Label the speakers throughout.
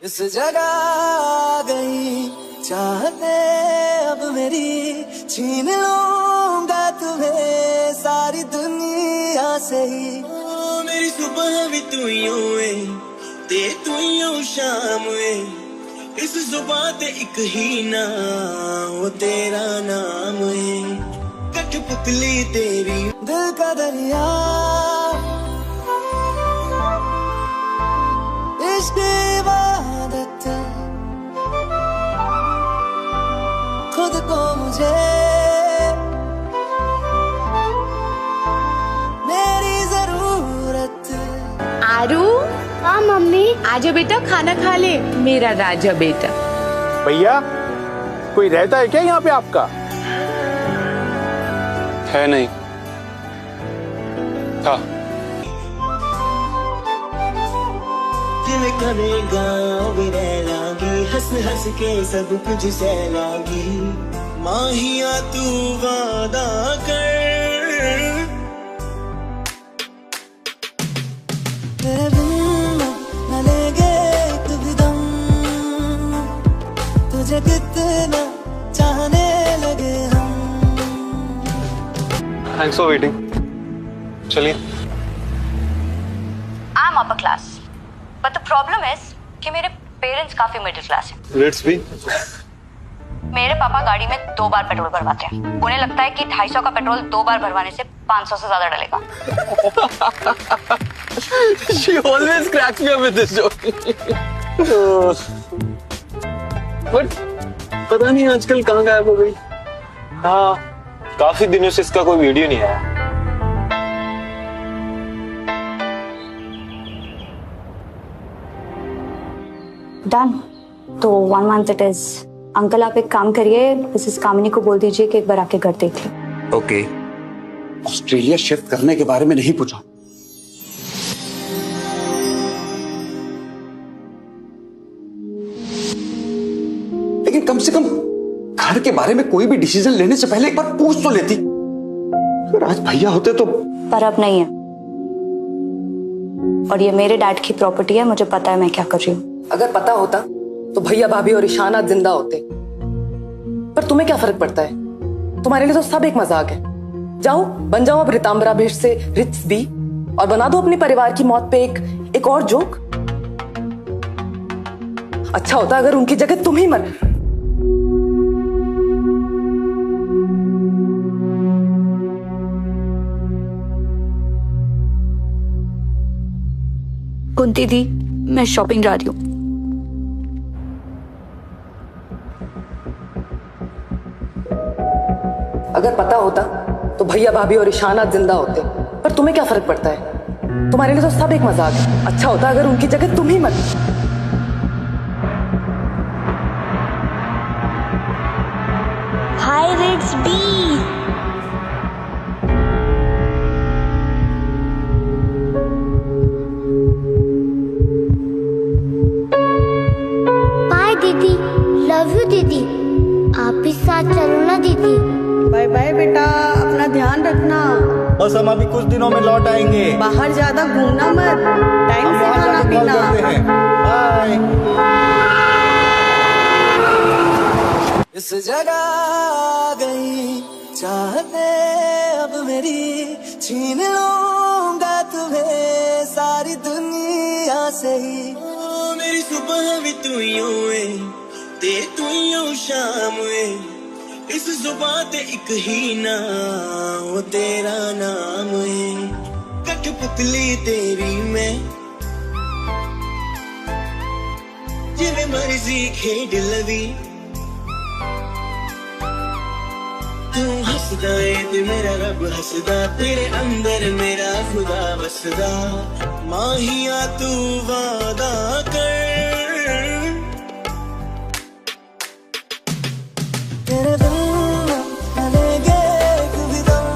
Speaker 1: इस जगह आ गई चाहते अब मेरी, छीन लूंगा तुम्हें सारी दुनिया से ही। मेरी सुबह भी तू यूं है, ते तू यूं शाम है, इस जुबान ते एक ही ना वो तेरा नाम है। कठपुतली तेरी दिल का दरिया, इश्क इबादत खुद को मुझे मेरी जरूरत।
Speaker 2: आरू,
Speaker 3: हाँ मम्मी।
Speaker 2: आजा बेटा खाना खा ले मेरा राजा बेटा।
Speaker 4: भैया कोई रहता है क्या यहाँ पे आपका?
Speaker 5: है नहीं था।
Speaker 1: गाँव रह लागी, हंस हंस के सब कुछ सहलागी। माहिया तू वादा कर, तेरे बिन न लेंगे एक भी दम, तुझे कितना चाहने लगे हम।
Speaker 5: Thanks for waiting. चलिए।
Speaker 6: I am upper class, but the problem is कि मेरे पेरेंट्स काफी मिडिल क्लास हैं।
Speaker 5: रेट्स भी।
Speaker 6: मेरे पापा गाड़ी में 2 बार पेट्रोल भरवाते हैं। उन्हें लगता है कि 250 का पेट्रोल 2 बार भरवाने से 500 से ज्यादा डलेगा।
Speaker 5: She always cracks me up with this joke. But पता नहीं आजकल कहाँ गायब हो गई। हाँ, काफी दिनों से इसका कोई वीडियो नहीं आया।
Speaker 7: डन, तो 1 month इट इज। अंकल आप एक काम करिए, मिसेस कामिनी को बोल दीजिए कि एक बार आके घर देख ले।
Speaker 8: ओके। ऑस्ट्रेलिया शिफ्ट करने के बारे में नहीं पूछा। लेकिन कम से कम घर के बारे में कोई भी डिसीजन लेने से पहले एक बार पूछ तो लेती। अगर आज भैया होते तो।
Speaker 7: पर अब नहीं है, और ये मेरे डैड की प्रॉपर्टी है, मुझे पता है मैं क्या कर रही हूँ।
Speaker 9: अगर पता होता तो भैया भाभी और ईशान आज जिंदा होते। पर तुम्हें क्या फर्क पड़ता है? तुम्हारे लिए तो सब एक मजाक है। जाओ बन जाओ अब रितांबरा भेष से रित्स बी, और बना दो अपने परिवार की मौत पे एक और जोक। अच्छा होता अगर उनकी जगह तुम ही मर।
Speaker 7: कुंती दी, मैं शॉपिंग जा रही हूँ।
Speaker 9: अगर पता होता तो भैया भाभी और ईशान आज जिंदा होते। पर तुम्हें क्या फर्क पड़ता है? तुम्हारे लिए तो सब एक मजाक है। अच्छा होता अगर उनकी जगह तुम ही मर।
Speaker 3: हाय रिट्स बी। बाय दीदी, लव यू दीदी। आप भी साथ चलो ना दीदी।
Speaker 10: बाय बाय बेटा, अपना ध्यान रखना।
Speaker 4: बस हम अभी कुछ दिनों में लौट आएंगे।
Speaker 10: बाहर ज्यादा घूमना मत, टाइम से खाना पीना।
Speaker 4: बाय।
Speaker 1: इस जगह आ गई चाहते अब मेरी, छीन लूंगा तुम्हें सारी दुनिया से ही। मेरी सुबह भी तू यूं है, ते तू यूं शाम है, इस जुबान ते एक ही ना वो तेरा नाम है। कठपुतली तेरी मैं, जिवें मर्जी खेड लवी। तू हंसदा है ते मेरा रब हंसदा, तेरे अंदर मेरा खुदा बसदा। माहिया तू वादा कर, तेरे बिन न लेंगे एक भी दम,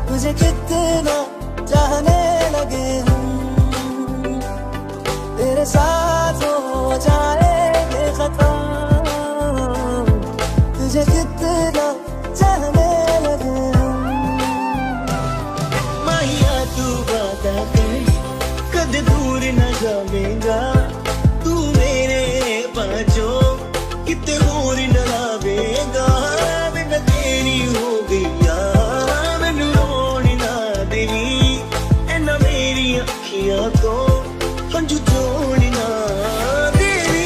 Speaker 1: तुझे कितना चाहने लगे हम। तेरे साथ हो जाएंगे खत्म, तुझे कितना चाहने लगे हम। माहिया तू वादा कर, कद दूर न जाएगा। खुशियां तो हंझू जोड़ना तेरी।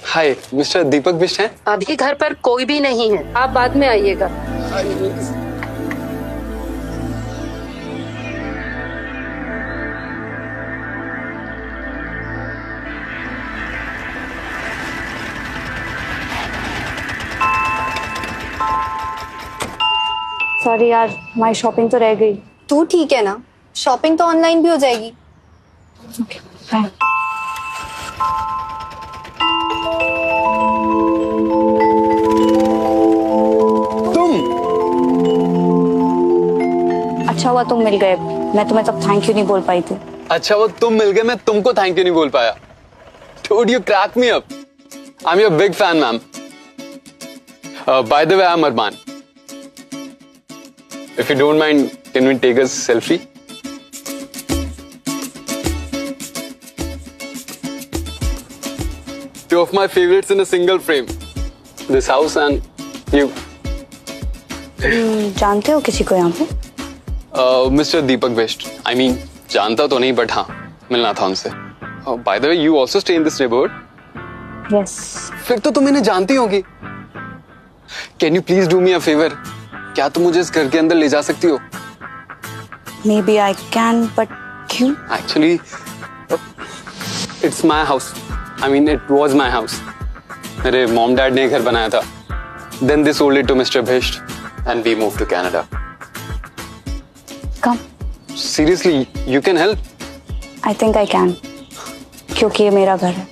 Speaker 5: हाय, मिस्टर दीपक बिष्ट हैं?
Speaker 9: अभी घर पर कोई भी नहीं है, आप बाद में आइएगा।
Speaker 7: सॉरी यार, हमारी शॉपिंग तो रह गई।
Speaker 3: तू ठीक है ना? शॉपिंग तो ऑनलाइन भी हो जाएगी।
Speaker 7: Okay bye.
Speaker 5: तुम?
Speaker 7: अच्छा हुआ तुम मिल गए, मैं तुम्हें तब थैंक यू नहीं बोल पाई थी।
Speaker 5: अच्छा वो तुम मिल गए, मैं तुमको थैंक यू नहीं बोल पाया। Dude, you crack me up. I'm your big fan, ma'am. By the way, I'm Arman. If you don't mind, can we take a selfie? Two of my favorites in a single frame. This house and you.
Speaker 7: जानते हो किसी को यहाँ पे?
Speaker 5: Mr. Deepak Best. I mean, जानता तो नहीं, but हाँ, मिलना था उनसे. By the way, you also stay in this neighborhood?
Speaker 7: Yes.
Speaker 5: फिर तो तुम इन्हें जानती होगी. Can you please do me a favor? क्या तुम मुझे इस घर के अंदर ले जा सकती हो?
Speaker 7: Maybe I can, but क्यों?
Speaker 5: Actually, it's my house. I mean, it was my house. मेरे mom dad ने घर बनाया था. Then they sold it to Mr. Best, and we moved to Canada.
Speaker 7: Come.
Speaker 5: Seriously, you can help?
Speaker 7: I think I can. क्योंकि ये मेरा घर है।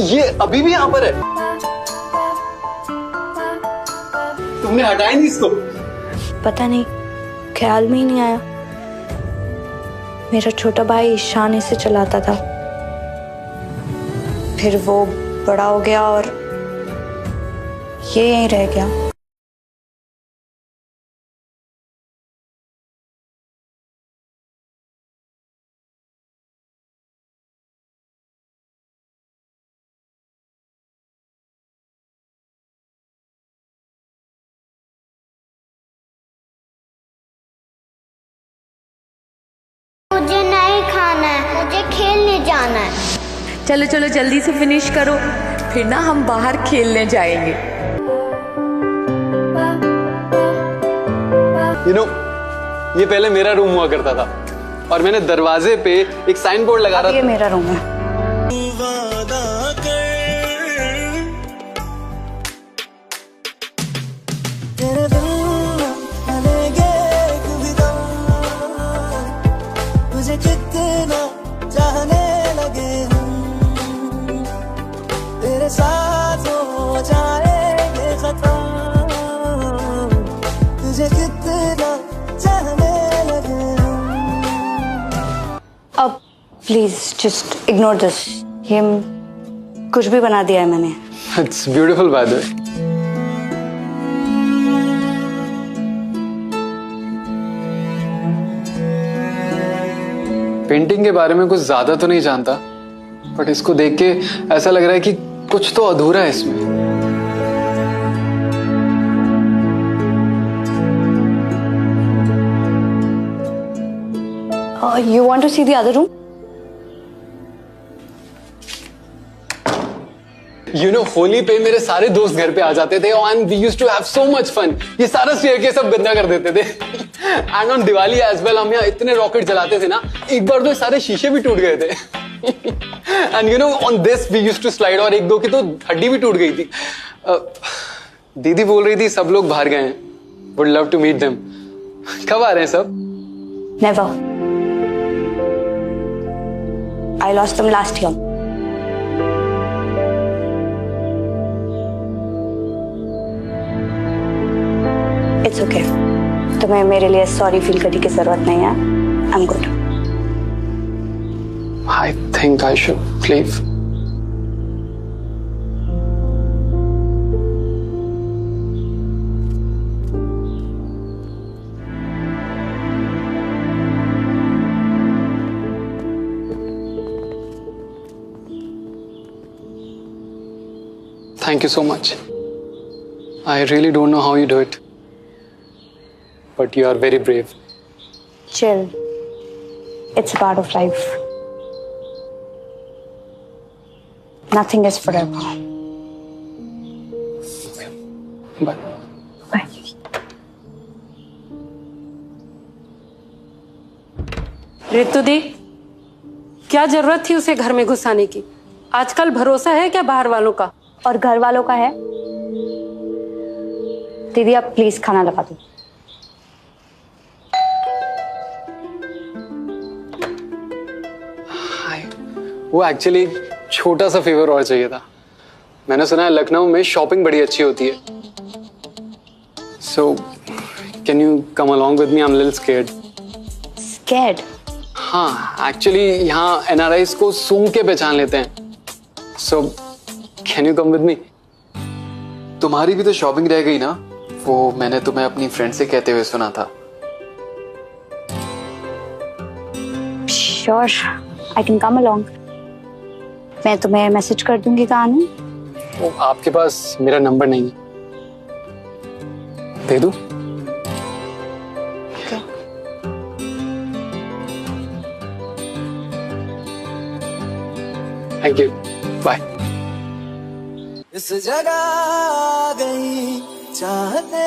Speaker 5: ये अभी भी यहाँ पर है? तुमने हटाया नहीं इसको?
Speaker 7: पता नहीं, ख्याल में ही नहीं आया। मेरा छोटा भाई ईशान इसे चलाता था, फिर वो बड़ा हो गया और ये यहीं रह गया।
Speaker 3: मुझे नहीं खाना है, मुझे खेलने जाना है।
Speaker 2: चलो चलो जल्दी से फिनिश करो, फिर ना हम बाहर खेलने जाएंगे।
Speaker 5: You know, ये पहले मेरा रूम हुआ करता था और मैंने दरवाजे पे एक साइन बोर्ड लगा रहा था।
Speaker 7: ये मेरा रूम है।
Speaker 1: वादा कर तेरे बिन लगेगे कभी दम, तुझे कितना चाहने लगे हम, तेरे साथ हो जाएंगे खत्म, तुझे कितना चाहने लगे हम।
Speaker 7: अब प्लीज जस्ट इग्नोर दिस। ये कुछ भी बना दिया है मैंने।
Speaker 5: It's beautiful by the way. Painting के बारे में कुछ ज्यादा तो नहीं जानता, बट इसको देख के ऐसा लग रहा है कि कुछ तो अधूरा है इसमें।
Speaker 7: You want to see the other room?
Speaker 5: You know, Holi पे मेरे सारे दोस्त घर पे आ जाते थे and we used to have so much fun. ये सारा स्टेयरकेस सब गंदा कर देते थे। And on Diwali as well, हम यहाँ इतने रॉकेट जलाते थे ना, एक बार तो सारे शीशे भी टूट गए थे। And you know, on this we used to slide, और एक दो की तो हड्डी भी टूट गई थी। दीदी बोल रही थी सब लोग बाहर गए हैं। Would love to meet them. कब आ रहे हैं सब?
Speaker 7: Never. I lost them last year. It's okay, तुम्हें मेरे लिए सॉरी फील करने की जरूरत नहीं है। I am good.
Speaker 5: I think I should leave. Thank you so much. I really don't know how you do it, but you are very brave.
Speaker 7: Chill. It's a part of life. Nothing is forever.
Speaker 5: Bye.
Speaker 7: Bye.
Speaker 10: Ritu दी, क्या जरूरत थी उसे घर में घुसाने की? आजकल भरोसा है क्या बाहर वालों का?
Speaker 7: और घर वालों का है? दीदी आप प्लीज खाना लगा दो।
Speaker 5: हाय, वो एक्चुअली छोटा सा फेवर और चाहिए था। मैंने सुना है लखनऊ में शॉपिंग बड़ी अच्छी होती है। So can you come along with me? I am little scared.
Speaker 7: Scared?
Speaker 5: हाँ, एक्चुअली यहाँ एनआरआईज को सूंघ के पहचान लेते हैं। So can you come with me?
Speaker 8: तुम्हारी भी तो शॉपिंग रह गई ना, वो मैंने तुम्हें अपनी फ्रेंड से कहते हुए सुना था।
Speaker 7: Sure, I can come along. मैं तुम्हें मैसेज कर दूंगी कहाँ आना।
Speaker 5: वो आपके पास मेरा नंबर नहीं है, दे दूं? Thank you, bye.
Speaker 1: इस जगह आ गई चाहते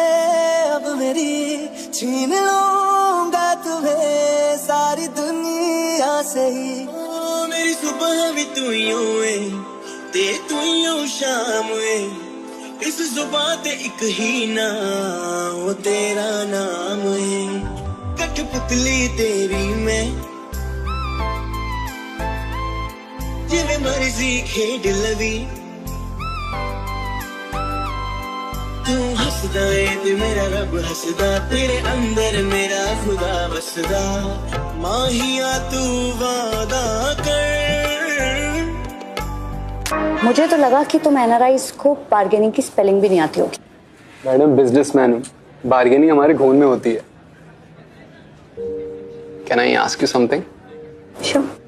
Speaker 1: अब मेरी, छीन लूंगा तुम्हें सारी दुनिया से ही। मेरी सुबह भी तू यूं ते तू यूं शाम इस जुबान ते एक ही ना वो तेरा नाम है। कठपुतली तेरी मैं जिਵੇਂ मर्जी खेड लवी, तू हसदा है ते मेरा रब हसदा, तेरे अंदर मेरा खुदा बसदा, माहिया तू वादा कर।
Speaker 7: मुझे तो लगा कि तुम एनआरआईज को बार्गेनिंग की स्पेलिंग भी नहीं आती होगी।
Speaker 5: मैडम बिजनेसमैन हूँ, बार्गेनिंग हमारे खून में होती है। Can I ask you something?
Speaker 7: Sure.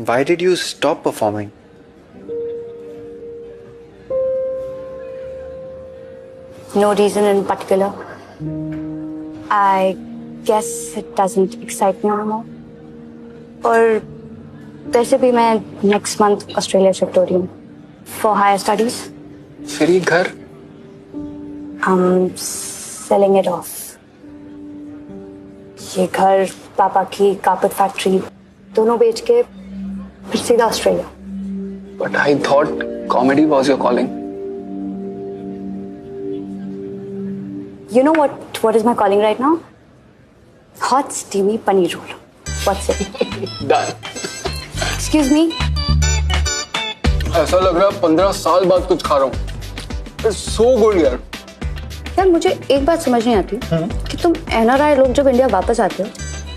Speaker 11: Why did you stop performing?
Speaker 7: No reason in particular. I guess it doesn't excite me anymore. और वैसे भी मैं next month ऑस्ट्रेलिया शिफ्ट हो रही हूँ for higher studies.
Speaker 5: फिर ये घर?
Speaker 7: I'm selling it off. ये घर, पापा की कारपेट फैक्ट्री दोनों बेच के फिर सीधा Australia.
Speaker 5: But I thought comedy was your calling.
Speaker 7: You know what is my calling right now? Hot steamy paneer roll. What's it?
Speaker 5: Done.
Speaker 7: Excuse me?
Speaker 5: ऐसा लग रहा है 15 साल बाद कुछ खा रहा हूँ। It's so good यार।
Speaker 7: यार मुझे एक बात समझ नहीं आती कि तुम एनआरआई लोग जब इंडिया वापस आते हो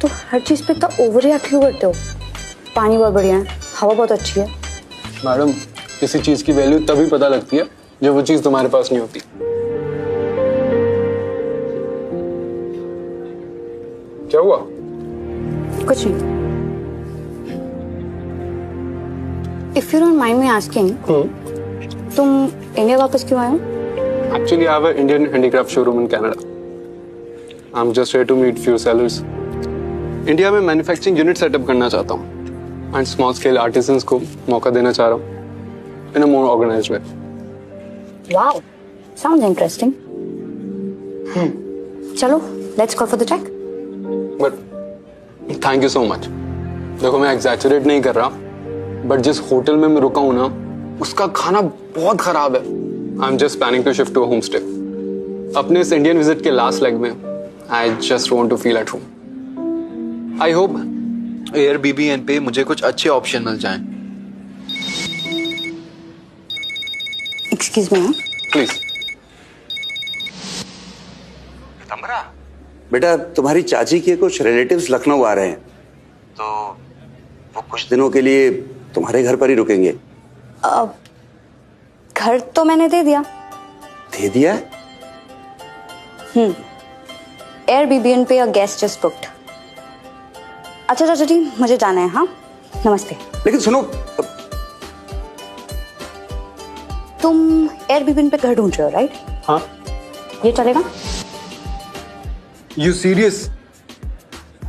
Speaker 7: तो हर चीज पे इतना ओवर रिएक्ट क्यों करते हो? पानी बहुत बढ़िया है, हवा बहुत अच्छी है।
Speaker 5: मैडम किसी चीज की वैल्यू तभी पता लगती है जब वो चीज तुम्हारे पास नहीं होती। क्या हुआ?
Speaker 7: कुछ नहीं। If you don't mind me asking, तुम इंडिया वापस क्यों आए हो?
Speaker 5: Actually, I have an Indian handicraft showroom in Canada. I'm just here to meet few sellers. India में मैन्युफैक्चरिंग यूनिट सेटअप करना चाहता हूँ एंड स्मॉल स्केल आर्टिजन्स को मौका देना चाह रहा हूँ इन अ मोर ऑर्गेनाइज्ड वे।
Speaker 7: Wow, sounds interesting. चलो, let's go for the check.
Speaker 5: But thank you so much. देखो मैं एग्जैचुरेट नहीं कर रहा, बट जिस होटल में मैं रुका हूँ ना उसका खाना बहुत खराब है। I am just planning to shift to home stay. अपने इस इंडियन विजिट के लास्ट लेग में I just want to feel at home. I hope
Speaker 11: Airbnb पे मुझे कुछ अच्छे ऑप्शन मिल जाएं।
Speaker 7: Excuse me.
Speaker 5: प्लीज।
Speaker 8: बेटा तुम्हारी चाची के कुछ रिलेटिव्स लखनऊ आ रहे हैं, तो वो कुछ दिनों के लिए तुम्हारे घर पर ही रुकेंगे।
Speaker 7: घर तो मैंने दे दिया।
Speaker 8: दे दिया?
Speaker 7: Airbnb पे गेस्ट जस्ट बुक्ड। अच्छा चाचा जी, मुझे जाना है। हाँ, नमस्ते।
Speaker 8: लेकिन सुनो,
Speaker 7: तुम Airbnb पे घर ढूंढ रहे हो, राइट?
Speaker 5: हाँ।
Speaker 7: ये चलेगा?
Speaker 5: You serious?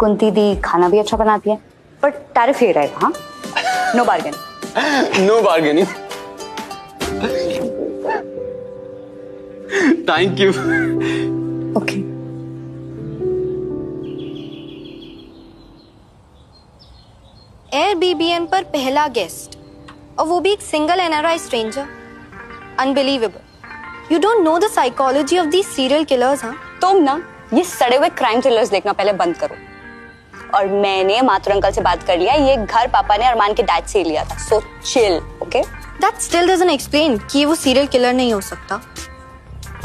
Speaker 7: कुंती दी खाना भी अच्छा बनाती है, बट टैरिफ ये रहेगा। हाँ, no bargain.
Speaker 5: No bargaining. Thank you.
Speaker 7: Okay.
Speaker 12: Airbnb पर पहला गेस्ट, और वो भी एक single NRI stranger. Unbelievable. You don't know the psychology of these serial killers. हाँ,
Speaker 7: तुम ना ये सड़े हुए क्राइम थ्रिलर्स देखना पहले बंद करो। और मैंने माथुर अंकल से बात कर लिया, ये घर पापा ने अरमान के डैड से ही लिया था, so chill. Okay?
Speaker 12: That still doesn't explain कि वो सीरियल किलर नहीं हो सकता।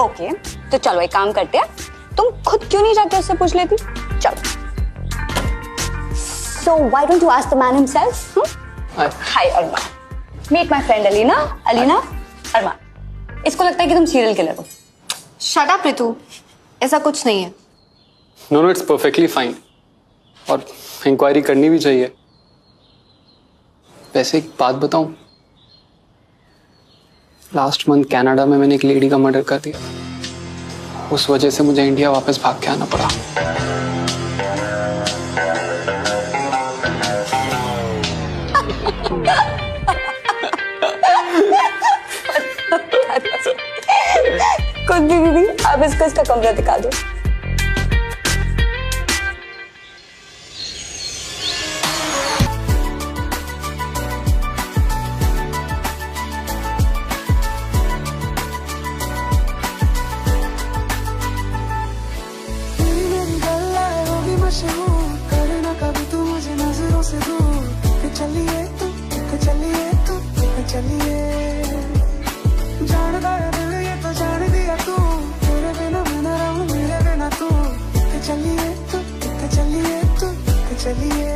Speaker 7: ओके, तो चलो एक काम करते हैं, तुम खुद क्यों नहीं जाके उससे पूछ लेती? चलो। So why don't you ask the man himself? Hi Armaan, meet my friend Alina. Alina, अरमान, इसको लगता है कि तुम सीरियल किलर हो।
Speaker 12: Shut up रितु, ऐसा कुछ नहीं है।
Speaker 5: No no, it's perfectly fine, और इंक्वायरी करनी भी चाहिए। वैसे एक बात बताऊं, लास्ट मंथ कनाडा में मैंने एक लेडी का मर्डर कर दिया। उस वजह से मुझे इंडिया वापस भाग के आना पड़ा।
Speaker 7: कुंती दीदी, आप इसको इसका कमरा दिखा दो।
Speaker 1: करना कभी तू मुझे नजरों से दूर। चलिए तू, चलिए तू, चलिए। जानदा है दिल ये तो जान दिया तू, तेरे बिना मैं न रहूं मेरे बिना तू। चलिए तू, चलिए तू, चलिए।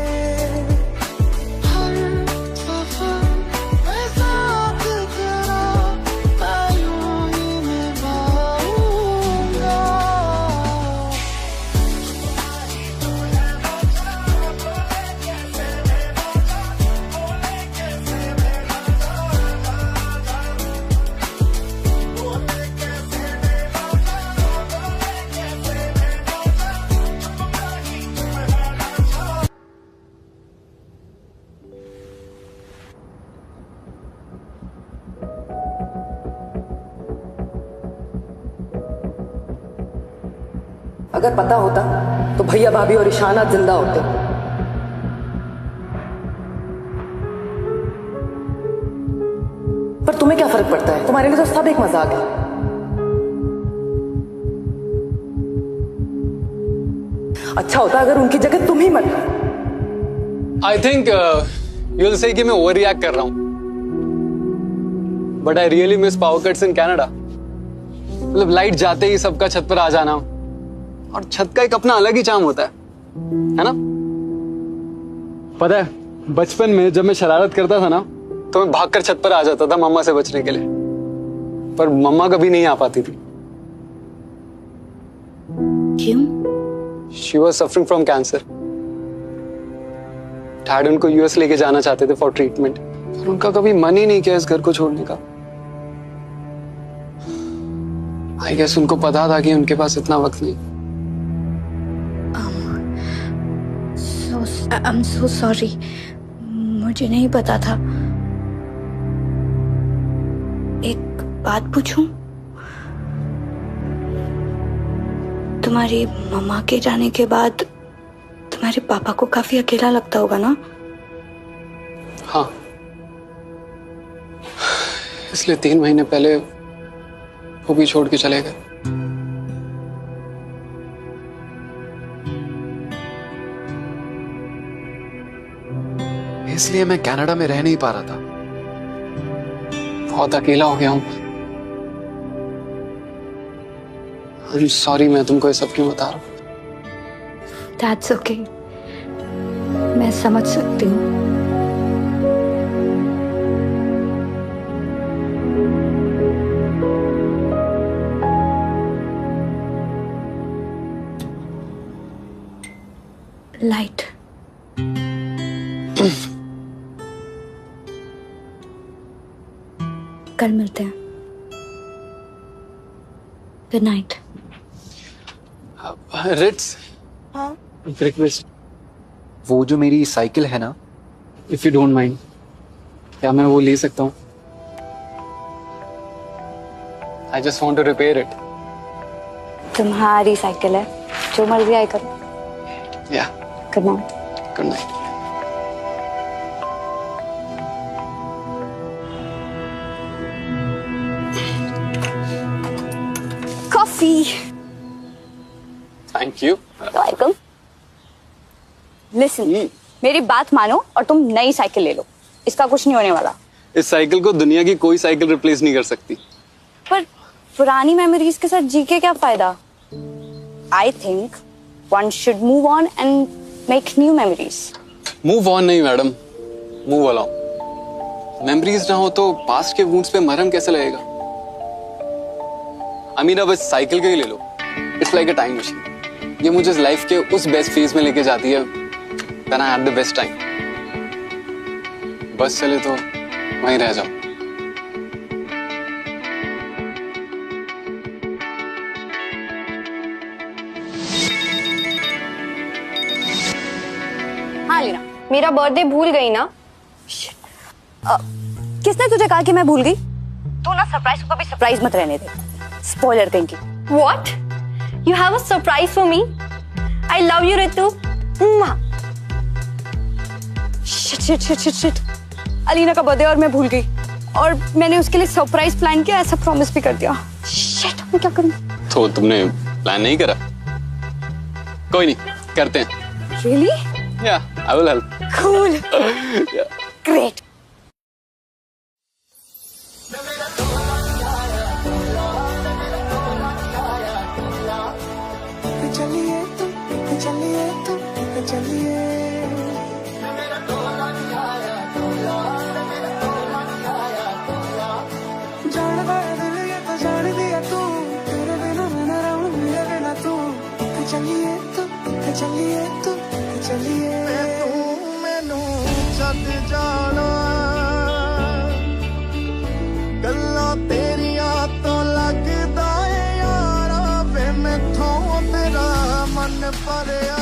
Speaker 9: अगर पता होता तो भैया भाभी और ईशाना जिंदा होते। पर तुम्हें क्या फर्क पड़ता है? तुम्हारे लिए तो सब एक मजाक है। अच्छा होता अगर उनकी जगह तुम ही मरते।
Speaker 5: I think you will say कि मैं ओवर रिएक्ट कर रहा हूं, but I really miss power cuts in Canada. मतलब लाइट जाते ही सबका छत पर आ जाना, और छत का एक अपना अलग ही चार्म होता है ना? पता है, बचपन में जब मैं शरारत करता था ना, तो मैं भागकर छत पर आ जाता था मम्मा से बचने के लिए, पर मम्मा कभी नहीं आ पाती थी।
Speaker 7: क्यों?
Speaker 5: She was suffering from cancer. Dad उनको यूएस लेके जाना चाहते थे फॉर ट्रीटमेंट, पर उनका कभी मन ही नहीं किया इस घर को छोड़ने का। आई गेस उनको पता था कि उनके पास इतना वक्त नहीं।
Speaker 7: I'm so sorry, मुझे नहीं पता था। एक बात पूछूं? तुम्हारी मम्मा के जाने के बाद तुम्हारे पापा को काफी अकेला लगता होगा ना?
Speaker 5: हाँ, इसलिए 3 महीने पहले वो भी छोड़ के चले गए।
Speaker 11: इसलिए मैं कनाडा में रह नहीं पा रहा था।
Speaker 5: बहुत अकेला हो गया हूं। I'm sorry, मैं तुमको ये सब क्यों बता रहा हूं।
Speaker 7: That's okay. मैं समझ सकती हूँ. Light. कल मिलते हैं. Good night.
Speaker 5: रिट्स,
Speaker 12: हाँ
Speaker 5: रिक्वेस्ट,
Speaker 11: वो जो मेरी साइकिल है ना,
Speaker 5: इफ यू डोंट माइंड, क्या मैं वो ले सकता हूँ? I just want to repair it.
Speaker 7: तुम्हारी साइकिल है, जो मर्जी आए करो.
Speaker 5: या
Speaker 7: Good night.
Speaker 5: Good night.
Speaker 7: Coffee.
Speaker 5: Thank you.
Speaker 7: Welcome. Listen, मेरी बात मानो और तुम नई साइकिल ले लो. इसका कुछ नहीं होने वाला.
Speaker 5: इस साइकिल को दुनिया की कोई साइकिल रिप्लेस नहीं कर सकती.
Speaker 7: पर पुरानी मेमोरीज के साथ जी के क्या फायदा? I think one should move on and make new memories.
Speaker 5: Move on नहीं मैडम, मूव अलोंग. मेमोरीज ना हो तो पास्ट के वुंड्स पे मरहम कैसे लगेगा? आई मीन अब इस साइकिल को ही ले लो. It's like a time machine. ये मुझे लाइफ के उस बेस्ट फेज में लेके जाती है when I had the best time. बस चले तो वहीं रह जाओ.
Speaker 7: हाँ लीना, मेरा बर्थडे भूल गई ना? किसने तुझे कहा कि मैं भूल गई? तू ना सरप्राइज को कभी सरप्राइज मत रहने दे. स्पॉइलर कहीं की.
Speaker 12: What? You have a surprise for me? I love you, Ritu.
Speaker 7: Shit. Alina का बर्थडे और मैं भूल गई. और मैंने उसके लिए सरप्राइज प्लान किया, ऐसा प्रॉमिस भी कर दिया. Shit, मैं क्या करूं?
Speaker 5: तो तुमने प्लान नहीं करा? कोई नहीं, करते हैं.
Speaker 7: Really?
Speaker 5: Yeah, I will help.
Speaker 7: Cool.
Speaker 5: Yeah.
Speaker 7: Great.
Speaker 1: गल्लां तेरियां तो लगदा है यारा वे मैथों तेरा मन भरिया.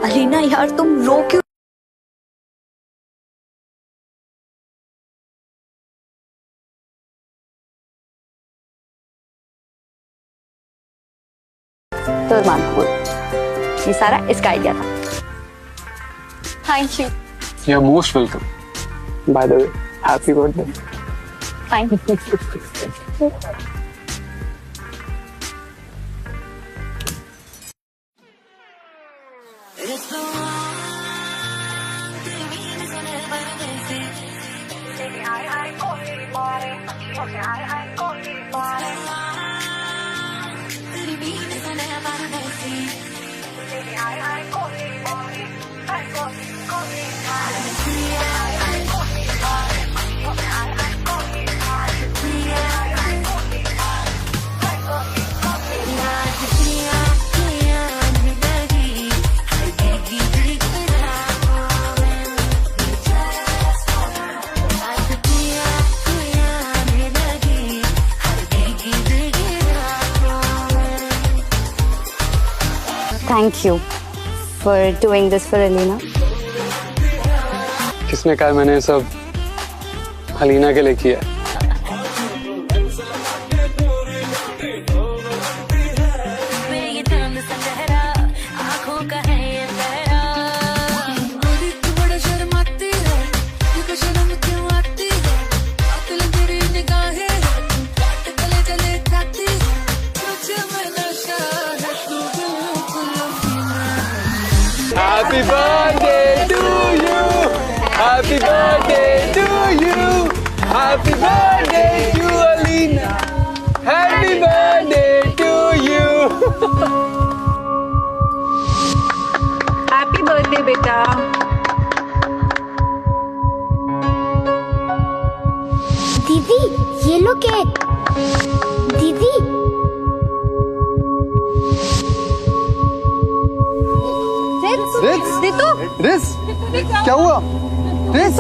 Speaker 7: अलीना यार, तुम रो क्यों? तो मानपुर, ये सारा इसका आइडिया था.
Speaker 12: Thank you.
Speaker 5: You're most welcome. By the way, happy birthday.
Speaker 7: Thank you. Thank you for doing this for Alina.
Speaker 5: किसने कहा मैंने ये सब अलीना के लिए किया है? Happy birthday to you. Happy birthday to you. Happy birthday to Alina. Happy birthday to you.
Speaker 10: Happy birthday बेटा।
Speaker 3: दीदी ये लो केक। दीदी
Speaker 11: रिस क्या हुआ? रिस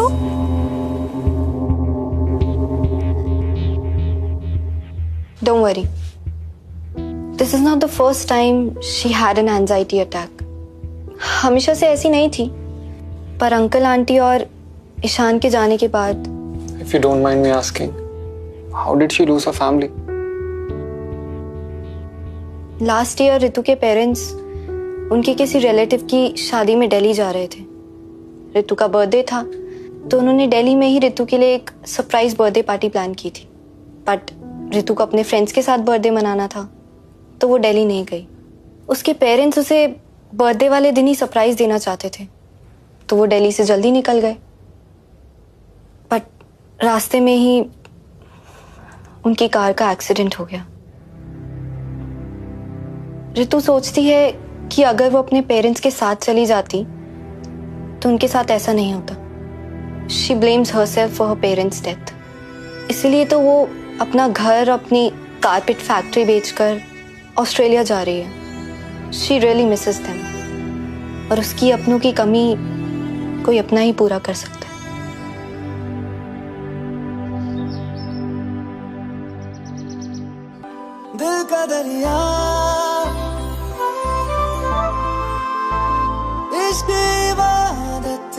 Speaker 7: Don't worry. This is not the first time she had an anxiety attack. हमेशा से ऐसी नहीं थी, पर अंकल आंटी और ईशान के जाने के बाद।
Speaker 5: If you don't mind me asking, how did she lose her family?
Speaker 7: Last year Ritu के पेरेंट्स उनके किसी रिलेटिव की शादी में दिल्ली जा रहे थे। रितु का बर्थडे था, तो उन्होंने दिल्ली में ही रितु के लिए एक सरप्राइज बर्थडे पार्टी प्लान की थी। बट रितु को अपने फ्रेंड्स के साथ बर्थडे मनाना था, तो वो दिल्ली नहीं गई। उसके पेरेंट्स उसे बर्थडे वाले दिन ही सरप्राइज देना चाहते थे, तो वो दिल्ली से जल्दी निकल गए। बट रास्ते में ही उनकी कार का एक्सीडेंट हो गया। रितु सोचती है कि अगर वो अपने पेरेंट्स के साथ चली जाती तो उनके साथ ऐसा नहीं होता। She blames herself for her parents death. इसलिए तो वो अपना घर, अपनी कारपेट फैक्ट्री बेचकर ऑस्ट्रेलिया जा रही है। शी रियली मिसेस देम, और उसकी अपनों की कमी कोई अपना ही पूरा कर सकता है।
Speaker 1: दिल का दरिया इश्क इबादत,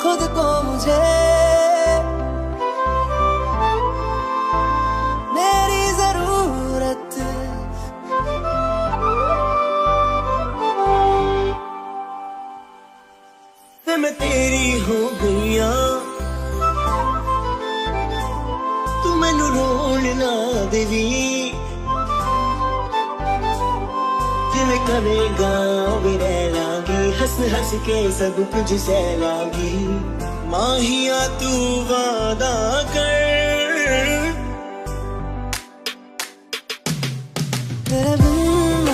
Speaker 1: खुद को मुझे मेरी जरूरत। मैं तेरी हो गईया, तू मैनू रोण ना देवी। जिवें करेगा भी रह लागी, हंस हंस के सब कुछ सह लागी। माहिया तू वादा कर, तेरे बिन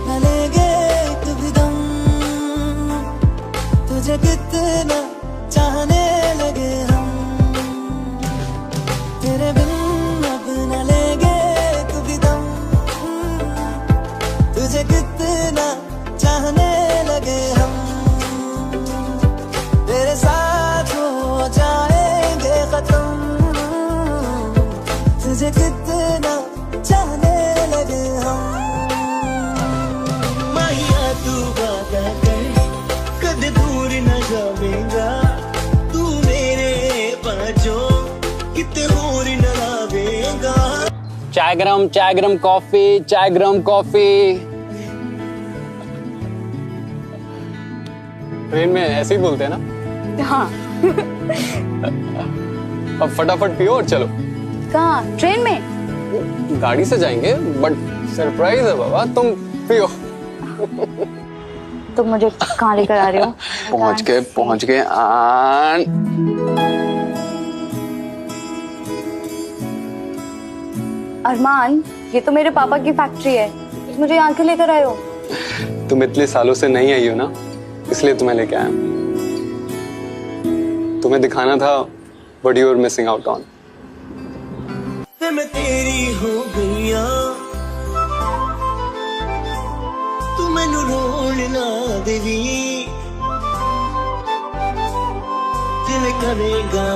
Speaker 1: न लेंगे एक भी दम। तुझे कितना चाहने लगे हम, तेरे बिन अब न लेंगे एक भी दम। तुझे कितना चाहने लगे हम, तेरे साथ हो जाएंगे खत्म। तुझे कितना चाहने लगे हम। माहिया तू वादा कर, कद दूर न जावेगा। तू मेरे पाँचों कित होर न लावेगा।
Speaker 5: चाय गरम कॉफी, चाय गरम कॉफी। ट्रेन में ऐसे ही बोलते हैं ना?
Speaker 7: हाँ।
Speaker 5: अब फटाफट पियो और चलो।
Speaker 7: कहाँ? ट्रेन में?
Speaker 5: गाड़ी से जाएंगे, बट सरप्राइज है बाबा, तुम पियो।
Speaker 7: तुम मुझे कहाँ लेकर आ रहे हो?
Speaker 5: पहुंच गए।
Speaker 7: अरमान, ये तो मेरे पापा की फैक्ट्री है, मुझे यहाँ क्यों लेकर आए हो?
Speaker 5: तुम इतने सालों से नहीं आई हो ना, इसलिए तुम्हें लेके आया। तुम्हें दिखाना था what you were missing out on.
Speaker 1: मैं तेरी हो गईया, तू मैनू रोण ना देवी। दिल करेगा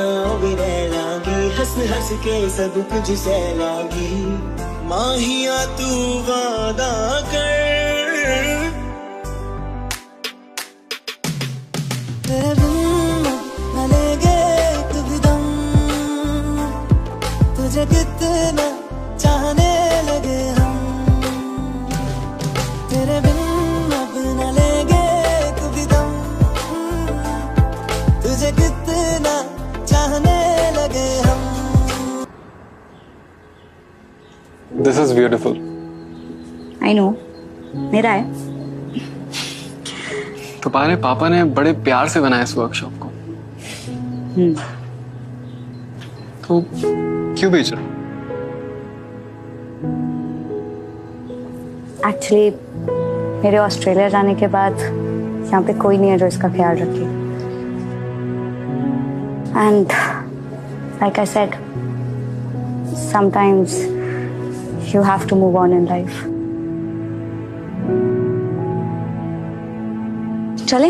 Speaker 1: भी रह लागी, हंस हंस के सब कुछ सह लागी। माहिया तू वादा कर, तेरे बिन न लेंगे कभी दम, तुझे कितना चाहने लगे हम, तेरे बिन अब न लेंगे कभी दम, तुझे कितना चाहने लगे हम।
Speaker 5: This is beautiful.
Speaker 7: I know. मेरा है।
Speaker 5: तुम्हारे पापा ने बड़े प्यार से बनाया इस वर्कशॉप को। तो क्यों बेच रहे हो?
Speaker 7: एक्चुअली मेरे ऑस्ट्रेलिया जाने के बाद यहाँ पे कोई नहीं है जो इसका ख्याल रखे। And like I said, sometimes you have to move on in life. चले?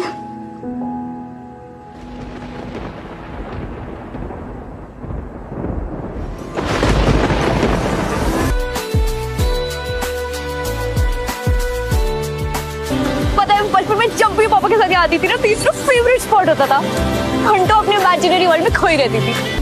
Speaker 12: पता है बचपन में जब भी पापा के साथ यहाँ आती थी ना, तीसरा फेवरेट स्पॉट होता था। घंटों अपने इमेजिनरी वर्ल्ड में खोई रहती थी।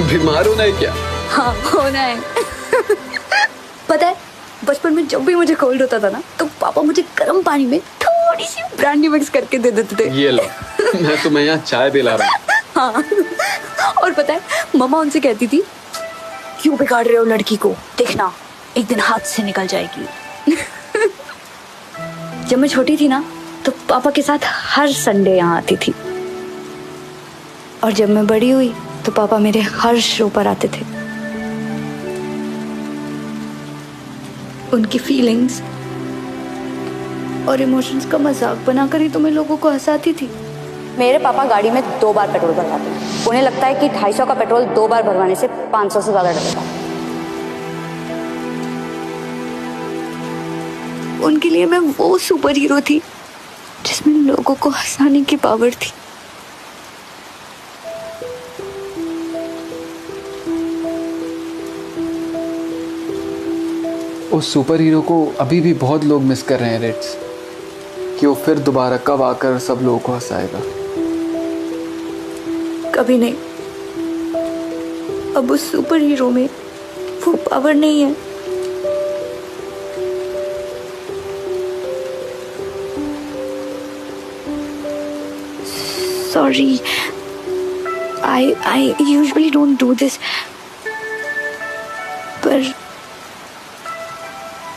Speaker 5: बीमार होना है क्या?
Speaker 7: हाँ, होना है। पता है बचपन में जब भी मुझे कोल्ड होता था ना, तो पापा मुझे गर्म पानी में थोड़ी सी ब्रांडी मिक्स करके दे देते थे।
Speaker 5: ये लो, मैं तुम्हें यहाँ चाय पिला रहा हूँ।
Speaker 7: हाँ, और पता है मम्मा उनसे कहती थी, क्यों बिगाड़ रहे हो लड़की को, देखना एक दिन हाथ से निकल जाएगी। जब मैं छोटी थी ना, तो पापा के साथ हर संडे यहाँ आती थी, और जब मैं बड़ी हुई तो पापा मेरे हर शो पर आते थे। उनकी फीलिंग्स और इमोशंस का मजाक बनाकर ही तुम्हें लोगों को हंसाती थी।
Speaker 6: मेरे पापा गाड़ी में 2 बार पेट्रोल भरवाते हैं। उन्हें लगता है कि 250 का पेट्रोल 2 बार भरवाने से 500 से ज्यादा डलेगा।
Speaker 7: उनके लिए मैं वो सुपर हीरो थी जिसमें लोगों को हंसाने की पावर थी।
Speaker 5: उस सुपर हीरो को अभी भी बहुत लोग मिस कर रहे हैं रिट्स, कि वो फिर दोबारा कब आकर सब लोगों को हंसाएगा।
Speaker 7: कभी नहीं। अब उस सुपर हीरो में वो पावर नहीं है। Sorry, I usually don't do this, पर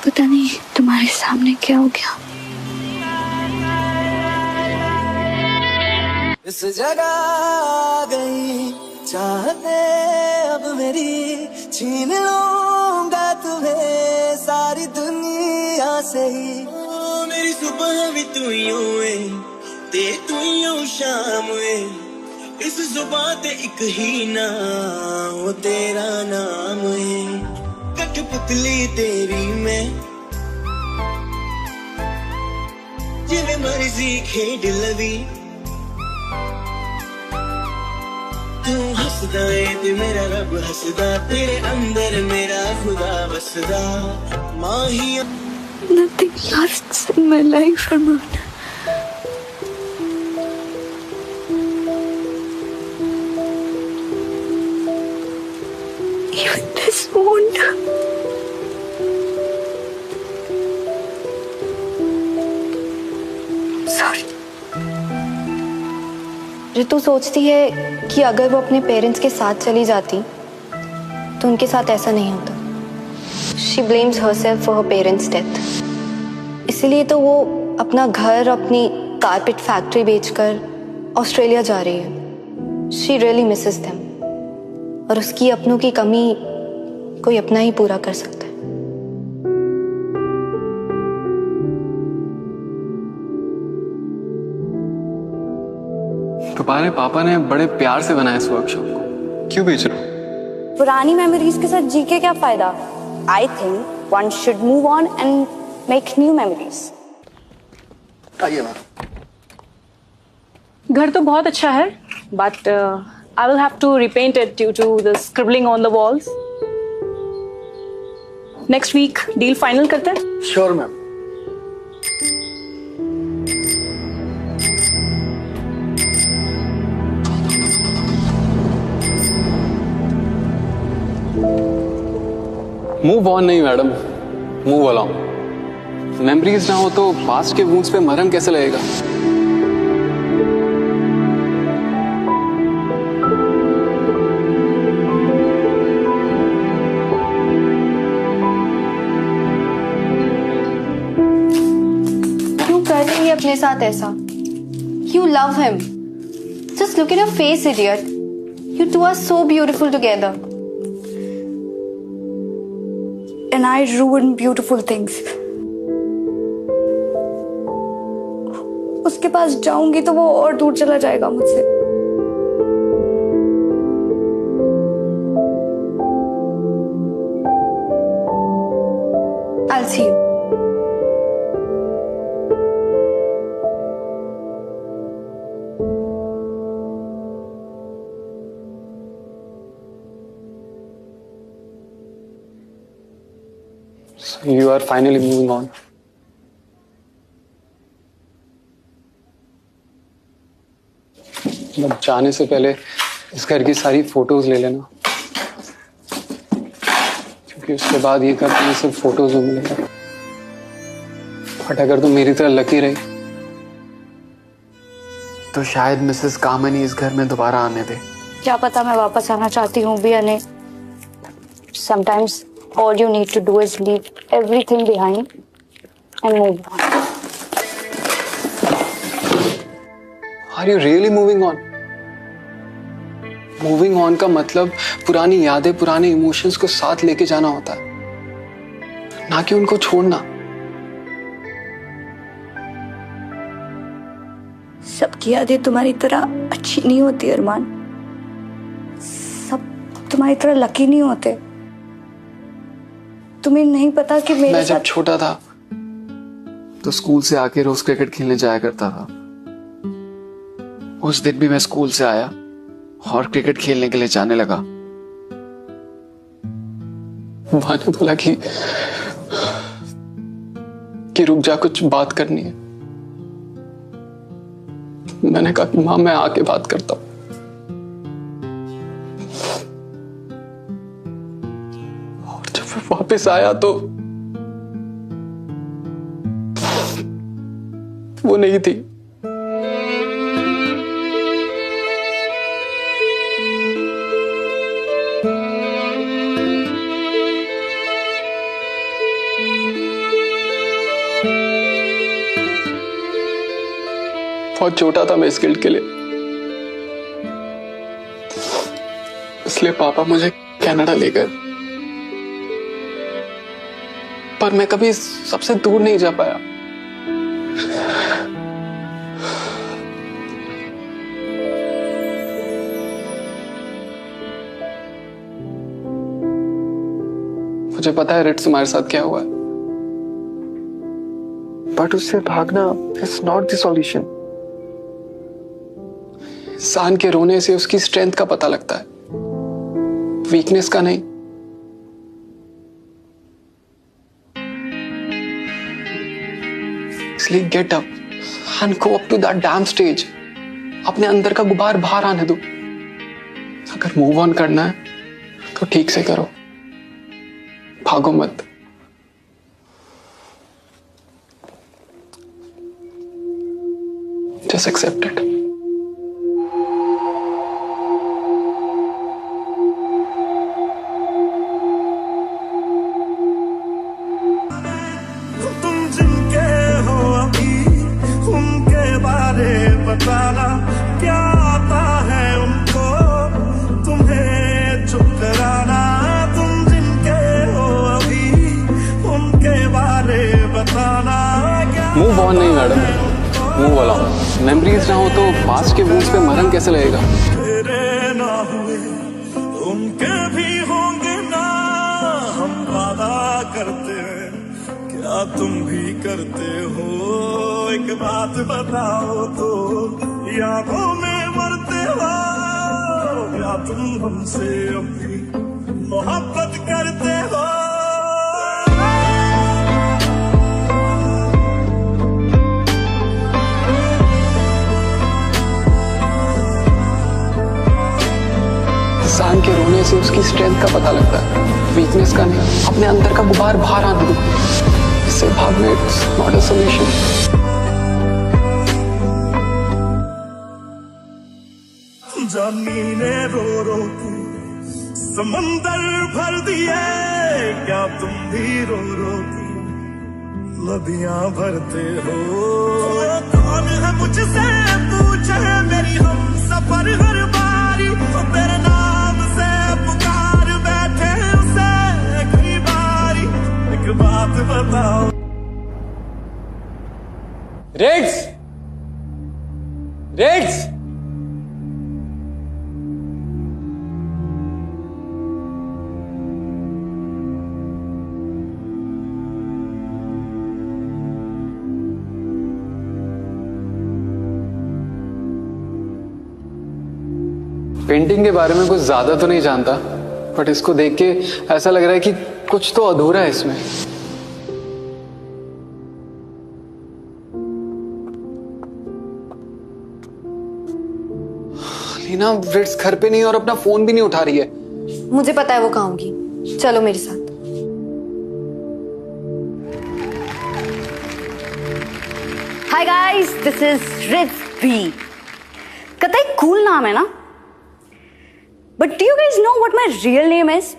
Speaker 7: पता नहीं तुम्हारे सामने क्या हो गया।
Speaker 1: इस जगह आ गई चाहते अब मेरी, छीन लूंगा तुम्हें सारी दुनिया से ही। मेरी सुबह भी तू ही हुए, ते तू ही हो शाम हुए, इस जुबान ते एक ही नाम हो तेरा नाम है। कठपुतली तेरी मैं, जिਵੇਂ मर्जी खेड लवी, तू हसदा है ते मेरा रब हसदा, तेरे अंदर मेरा खुदा बसदा। माहिया
Speaker 7: Nothing lasts in my life, Arman. Even this won't. Sorry.
Speaker 12: Ritu सोचती है कि अगर वो अपने पेरेंट्स के साथ चली जाती तो उनके साथ ऐसा नहीं होता। She blames herself for her parents' death. इस
Speaker 7: इसीलिए तो वो अपना घर, अपनी कारपेट फैक्ट्री बेचकर ऑस्ट्रेलिया जा रही है। शी रियली मिसेस देम, और उसकी अपनों की कमी कोई अपना ही पूरा कर सकता है।
Speaker 5: तुम्हारे पापा ने बड़े प्यार से बनाया इस वर्कशॉप को, क्यों बेच रहे हो?
Speaker 7: पुरानी मेमोरीज के साथ जी के क्या फायदा? I think one should move on and make new memories.
Speaker 5: आइए मैम।
Speaker 10: घर तो बहुत अच्छा है, but I will have to repent it due to the scribbling on the walls. Next week deal final करते हैं।
Speaker 5: Sure ma'am. मूव ऑन नहीं madam, move along. Memories ना हो तो पास्ट के वूंड्स पे मरहम कैसे लगेगा?
Speaker 7: क्यों कर रही है अपने साथ ऐसा? You love him. Just look at your face, idiot. You two are so beautiful together. And I ruin beautiful things. उसके पास जाऊंगी तो वो और दूर चला जाएगा मुझसे। I'll see you.
Speaker 5: So you are finally moving on. मतलब जाने से पहले इस घर की सारी फोटोज ले लेना, क्योंकि उसके बाद ये घर तुम्हें सिर्फ फोटोज में मिलेगा। बट अगर तुम मेरी तरह लकी रही
Speaker 11: तो शायद मिसेस कामनी इस घर में दोबारा आने दे।
Speaker 7: क्या पता मैं वापस आना चाहती हूँ भी या नहीं। Sometimes all you need to do is leave everything behind and move on.
Speaker 5: Are you really moving on? Moving on का मतलब पुरानी यादें, पुराने इमोशंस को साथ लेके जाना होता है, ना कि उनको छोड़ना।
Speaker 7: सबकी यादें तुम्हारी तरह अच्छी नहीं होती अरमान। सब तुम्हारी तरह लकी नहीं होते। तुम्हें नहीं पता कि
Speaker 5: मैं जब छोटा था तो स्कूल से आके रोज क्रिकेट खेलने जाया करता था। उस दिन भी मैं स्कूल से आया और क्रिकेट खेलने के लिए जाने लगा। माँ ने बोला कि रुक जा, कुछ बात करनी है। मैंने कहा कि माँ मैं आके बात करता हूं। और जब मैं वापस आया तो वो नहीं थी। बहुत छोटा था मैं इस गिल्ड के लिए, इसलिए पापा मुझे कनाडा ले गए। पर मैं कभी सबसे दूर नहीं जा पाया। मुझे पता है रिट्स तुम्हारे साथ क्या हुआ है, बट उससे भागना इज नॉट द सॉल्यूशन। इंसान के रोने से उसकी स्ट्रेंथ का पता लगता है, वीकनेस का नहीं। इसलिए get up and go up to that dam stage. अपने अंदर का गुबार बाहर आने दो। अगर मूव ऑन करना है तो ठीक से करो, भागो मत। Just accept it.
Speaker 1: तुम जिनके
Speaker 5: मूव अलोंग। मेमोरीज ना हो तो पास्ट के वूंड्स पे मरहम कैसे लगेगा?
Speaker 1: तेरे ना हुए उनके भी होंगे ना, हम वादा करते हैं क्या तुम भी करते हो? एक बात बताओ तो, यादों में मरते हो या तुम हमसे अपनी मोहब्बत करते हो?
Speaker 5: इंसान के रोने से उसकी स्ट्रेंथ का पता लगता है, वीकनेस का नहीं। अपने अंदर का गुबार बाहर आने दो, इससे भागना इट्स नॉट अ सॉल्यूशन।
Speaker 1: जमीने रो रो के समंदर भर दिए, क्या तुम भी रो रो के नदियां भरते हो? कौन है मुझसे पूछे मेरी हम सफर हर बारी, तेरे नाम से पुकार बैठे उसे कई बारी। एक बात बताओ
Speaker 5: रेड्स, रेड्स, पेंटिंग के बारे में कुछ ज्यादा तो नहीं जानता, बट इसको देख के ऐसा लग रहा है कि कुछ तो अधूरा है इसमें। लीना रिट्स घर पे नहीं और अपना फोन भी नहीं उठा रही है।
Speaker 12: मुझे पता है वो कहाँ होगी, चलो मेरे साथ।
Speaker 6: Hi guys, this is Rits B. कतई कूल नाम है ना? But do you guys know what my real name is?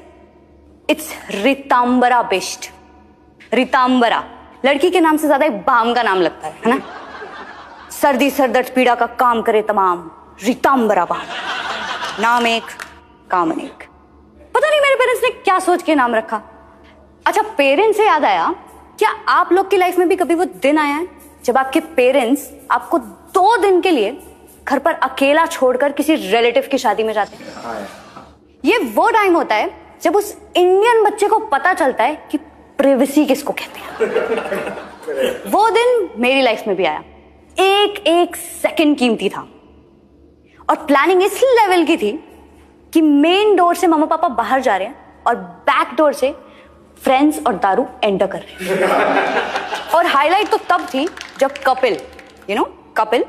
Speaker 6: It's Ritambara Bisht. Ritambara लड़की के नाम से ज्यादा एक बाम का नाम लगता है ना? सर्दी सरदर्द पीड़ा का काम करे तमाम, रितांबरा बाम। नाम एक, काम अनेक। पता नहीं मेरे पेरेंट्स ने क्या सोच के नाम रखा। अच्छा, पेरेंट्स से याद आया, क्या आप लोग की लाइफ में भी कभी वो दिन आया है जब आपके पेरेंट्स आपको 2 दिन के लिए घर पर अकेला छोड़कर किसी रिलेटिव की शादी में जाते हैं? ये वो टाइम होता है जब उस इंडियन बच्चे को पता चलता है कि प्राइवेसी किसको कहते हैं। वो दिन मेरी लाइफ में भी आया। एक एक सेकंड कीमती था और प्लानिंग इस लेवल की थी कि मेन डोर से मम्मा पापा बाहर जा रहे हैं और बैक डोर से फ्रेंड्स और दारू एंटर कर रहे हैं। और हाईलाइट तो तब थी जब कपिल, कपिल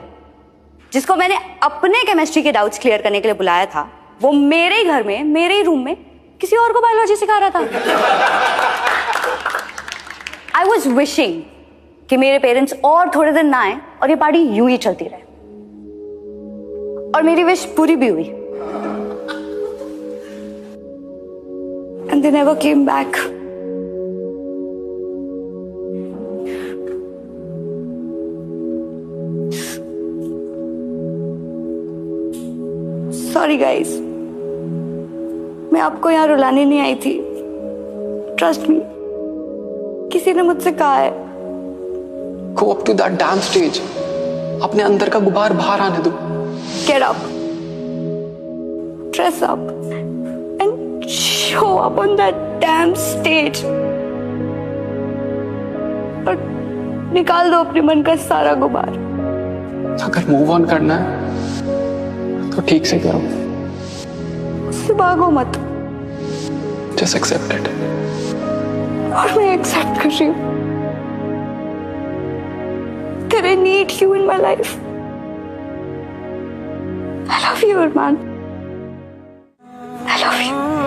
Speaker 6: जिसको मैंने अपने केमिस्ट्री के डाउट्स क्लियर करने के लिए बुलाया था, वो मेरे ही घर में, मेरे ही रूम में किसी और को बायोलॉजी सिखा रहा था। आई वॉज विशिंग कि मेरे पेरेंट्स और थोड़े दिन ना आए और ये पार्टी यूं ही चलती रहे। और मेरी विश पूरी भी हुई। And they never came back. Sorry guys, मैं आपको यहाँ रुलाने नहीं आई थी। Trust me, किसी ने मुझसे कहा है,
Speaker 5: Go up to that damn stage. अपने अंदर का गुबार बाहर आने दो।
Speaker 6: Get up, dress up, and show up on that damn stage. और निकाल दो अपने मन का सारा गुबार।
Speaker 5: अगर मूव ऑन करना है तो ठीक से करो,
Speaker 6: उससे भागो मत।
Speaker 5: Just accept it.
Speaker 6: और मैं एक्सेप्ट कर रही हूँ that I need you in my life. I love you, Arman. I love you.